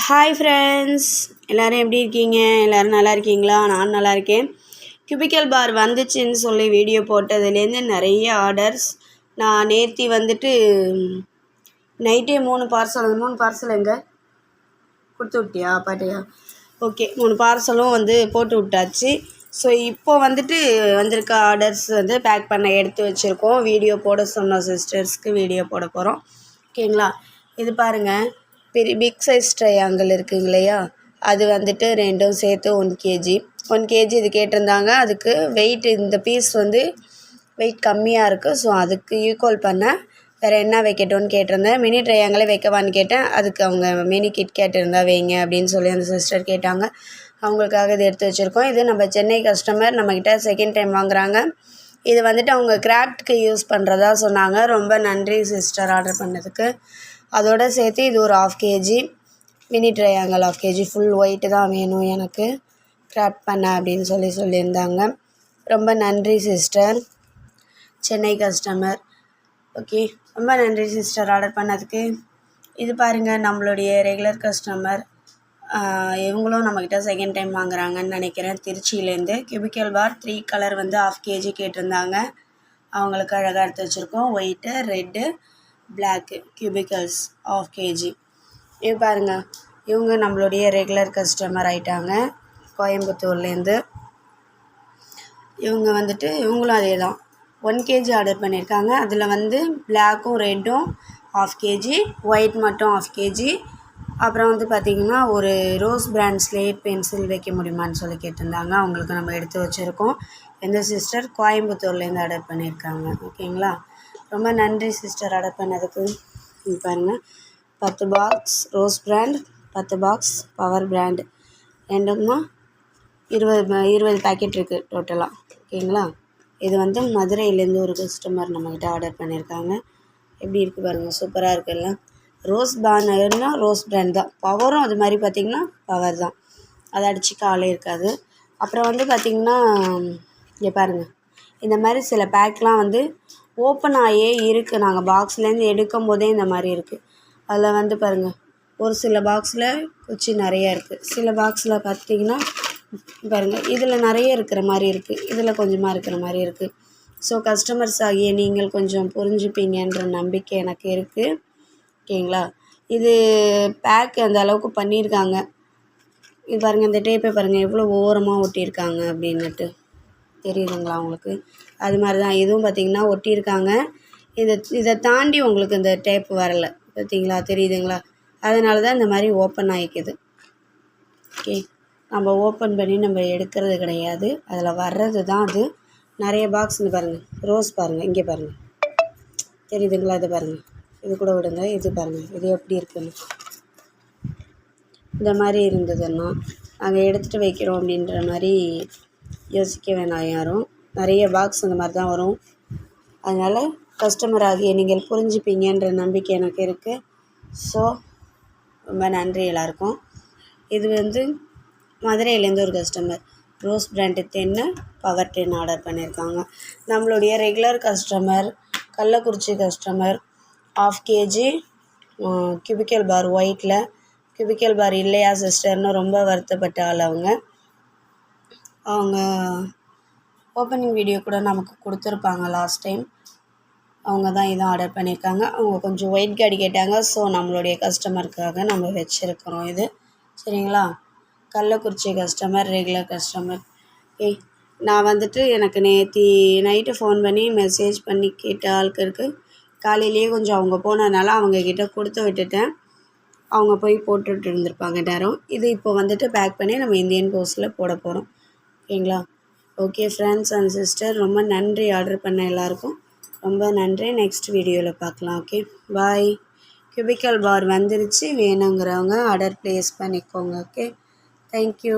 Hi friends, எல்லோரும் எப்படி இருக்கீங்க? எல்லோரும் நல்லா இருக்கீங்களா? நான் நல்லா இருக்கேன். கியூபிக்கல் பார் வந்துச்சுன்னு சொல்லி வீடியோ போட்டதுலேருந்து நிறைய ஆர்டர்ஸ். நான் நேற்று வந்துட்டு நைட்டே 3 பார்சல் எங்கே கொடுத்து விட்டியா பாட்டியா? ஓகே, 3 பார்சலும் வந்து போட்டு விட்டாச்சு. ஸோ இப்போ வந்துட்டு வந்திருக்க ஆர்டர்ஸ் வந்து பேக் பண்ண எடுத்து வச்சுருக்கோம். வீடியோ போட சொன்ன சிஸ்டர்ஸ்க்கு வீடியோ போட போகிறோம். ஓகேங்களா? இது பாருங்கள், பெரிய பிக் சைஸ் ட்ரையாங்கிள் இருக்குங்க இல்லையா, அது வந்துட்டு ரெண்டும் சேர்த்து 1 kg இது கேட்டிருந்தாங்க. அதுக்கு வெயிட், இந்த பீஸ் வந்து வெயிட் கம்மியாக இருக்குது. ஸோ அதுக்கு ஈக்குவல் பண்ண வேறு என்ன வைக்கட்டும்னு கேட்டிருந்தேன். மினி ட்ரையாங்கிளே வைக்கவான்னு கேட்டேன். அதுக்கு அவங்க மினி கிட்கேட் இருந்தால் வைங்க அப்படின்னு சொல்லி அந்த சிஸ்டர் கேட்டாங்க. அவங்களுக்காக இது எடுத்து வச்சுருக்கோம். இது நம்ம சென்னை கஸ்டமர், நம்மக்கிட்ட செகண்ட் டைம் வாங்குகிறாங்க. இது வந்துட்டு அவங்க கிராஃப்ட்க்கு யூஸ் பண்ணுறதா சொன்னாங்க. ரொம்ப நன்றி சிஸ்டர் ஆர்டர் பண்ணதுக்கு. அதோடு சேர்த்து இது ஒரு 1/2 kg mini triangle 1/2 kg full white தான் வேணும் எனக்கு கிராஃப்ட் பண்ண அப்படின்னு சொல்லியிருந்தாங்க. ரொம்ப நன்றி சிஸ்டர், சென்னை கஸ்டமர். ஓகே, ரொம்ப நன்றி சிஸ்டர் ஆர்டர் பண்ணதுக்கு. இது பாருங்கள், நம்மளுடைய ரெகுலர் கஸ்டமர். இவங்களும் நம்மக்கிட்ட செகண்ட் டைம் வாங்குகிறாங்கன்னு நினைக்கிறேன். திருச்சியிலேருந்து கியூபிக்கல் பார் 3 கலர் வந்து 1/2 kg கேட்டிருந்தாங்க. அவங்களுக்கு அழகாக எடுத்து வச்சுருக்கோம். White, red, black cubicals 1/2 kg. இது பாருங்கள், இவங்க நம்மளுடைய ரெகுலர் கஸ்டமர் ஆகிட்டாங்க, கோயம்புத்தூர்லேருந்து. இவங்க வந்துட்டு இவங்களும் அதே தான் 1 kg ஆர்டர் பண்ணியிருக்காங்க. அதில் வந்து பிளாக்கும் ரெட்டும் 1/2 kg, ஒயிட் மட்டும் 1/2 kg. அப்புறம் வந்து பார்த்திங்கன்னா ஒரு ரோஸ் பிராண்ட் ஸ்லேட் பென்சில் வைக்க முடியுமான்னு சொல்லி கேட்டிருந்தாங்க. அவங்களுக்கு நம்ம எடுத்து வச்சுருக்கோம். எந்த சிஸ்டர் கோயம்புத்தூர்லேருந்து ஆர்டர் பண்ணியிருக்காங்க. ஓகேங்களா? ரொம்ப நன்றி சிஸ்டர் ஆர்டர் பண்ணதுக்கு. பாருங்கள், 10 box rose brand, 10 box power brand, ரெண்டுமா 20 பேக்கெட் இருக்குது டோட்டலாக. ஓகேங்களா? இது வந்து மதுரையிலேருந்து ஒரு கஸ்டமர் நம்மக்கிட்ட ஆர்டர் பண்ணியிருக்காங்க. எப்படி இருக்குது பாருங்கள், சூப்பராக இருக்குல்ல. ரோஸ் பேனர்னா ரோஸ் பிராண்ட் தான். பவரும் அது மாதிரி பார்த்திங்கன்னா பவர் தான், அதை அடிச்சுக்க ஆளே இருக்காது. அப்புறம் வந்து பார்த்திங்கன்னா இங்கே பாருங்கள், இந்த மாதிரி சில பேக்லாம் வந்து ஓப்பன் ஆகியே இருக்குது. நாங்கள் பாக்ஸ்லேருந்து எடுக்கும் போதே இந்த மாதிரி இருக்குது. அதில் வந்து பாருங்கள், ஒரு சில பாக்ஸில் குச்சி நிறையா இருக்குது. சில பாக்ஸில் பார்த்திங்கன்னா பாருங்கள், இதில் நிறைய இருக்கிற மாதிரி இருக்குது, இதில் கொஞ்சமாக இருக்கிற மாதிரி இருக்குது. ஸோ கஸ்டமர்ஸ் ஆகிய நீங்கள் கொஞ்சம் புரிஞ்சுப்பீங்கன்ற நம்பிக்கை எனக்கு இருக்குது. ஓகேங்களா? இது பேக் அந்த அளவுக்கு பண்ணியிருக்காங்க. இது பாருங்கள், இந்த டேப்பை பாருங்கள் எவ்வளோ ஓரமாக ஒட்டியிருக்காங்க அப்படின்னுட்டு தெரியுதுங்களா உங்களுக்கு? அது மாதிரி தான் இதுவும் பார்த்திங்கன்னா ஒட்டியிருக்காங்க. இதை தாண்டி உங்களுக்கு இந்த டேப் வரலை, பார்த்திங்களா? தெரியுதுங்களா? அதனால தான் இந்த மாதிரி ஓப்பன் ஆகிக்குது. ஓகே, நம்ம ஓப்பன் பண்ணி நம்ம எடுக்கிறது கிடையாது, அதில் வர்றது தான் அது. நிறைய பாக்ஸ் இந்த பாருங்கள், ரோஸ் பாருங்கள், இங்கே பாருங்கள், தெரியுதுங்களா? இது பாருங்கள், இது கூட விடுங்க, இது பாருங்கள், இது எப்படி இருக்குன்னு. இந்த மாதிரி இருந்ததுன்னா நாங்கள் எடுத்துகிட்டு வைக்கிறோம் அப்படின்ற மாதிரி யோசிக்க வேணாம் யாரும். நிறைய பாக்ஸ் அந்த மாதிரி தான் வரும். அதனால் கஸ்டமர் ஆகிய நீங்கள் புரிஞ்சுப்பீங்கன்ற நம்பிக்கை எனக்கு இருக்குது. ஸோ ரொம்ப நன்றி எல்லாருக்கும். இது வந்து மதுரையிலேருந்து ஒரு customer rose brand 10 power 10 order பண்ணியிருக்காங்க. நம்மளுடைய regular customer, Kallakurichi customer, 1/2 kg cubical bar ஒயிட்டில். கியூபிக்கல் பார் இல்லையா சிஸ்டர்னு ரொம்ப வருத்தப்பட்ட ஆள் அவங்க ஓப்பனிங் வீடியோ கூட நமக்கு கொடுத்துருப்பாங்க லாஸ்ட் டைம். அவங்க தான் இதை ஆர்டர் பண்ணியிருக்காங்க. அவங்க கொஞ்சம் ஒயிட் கார்டு கேட்டாங்க. ஸோ நம்மளுடைய கஸ்டமருக்காக நம்ம வச்சுருக்கிறோம் இது. சரிங்களா? Kallakurichi customer, regular customer. நான் வந்துட்டு எனக்கு நேற்று நைட்டு ஃபோன் பண்ணி மெசேஜ் பண்ணி கேட்ட ஆட்களுக்கு காலையிலேயே கொஞ்சம் அவங்க போனதுனால அவங்கக்கிட்ட கொடுத்து விட்டுட்டேன். அவங்க போய் போட்டுட்டு இருந்திருப்பாங்க நேரம். இது இப்போ வந்துட்டு பேக் பண்ணி நம்ம இந்தியன் போஸ்ட்டில் போட போகிறோம். ஓகேங்களா? ஓகே ஃப்ரெண்ட்ஸ் அண்ட் சிஸ்டர், ரொம்ப நன்றி ஆர்டர் பண்ண எல்லாருக்கும். ரொம்ப நன்றி. நெக்ஸ்ட் வீடியோவில் பார்க்கலாம். ஓகே, பாய். கியூபிக்கல் பார் வந்துருச்சு, வேணுங்கிறவங்க ஆர்டர் ப்ளேஸ் பண்ணிக்கோங்க. Okay, thank you.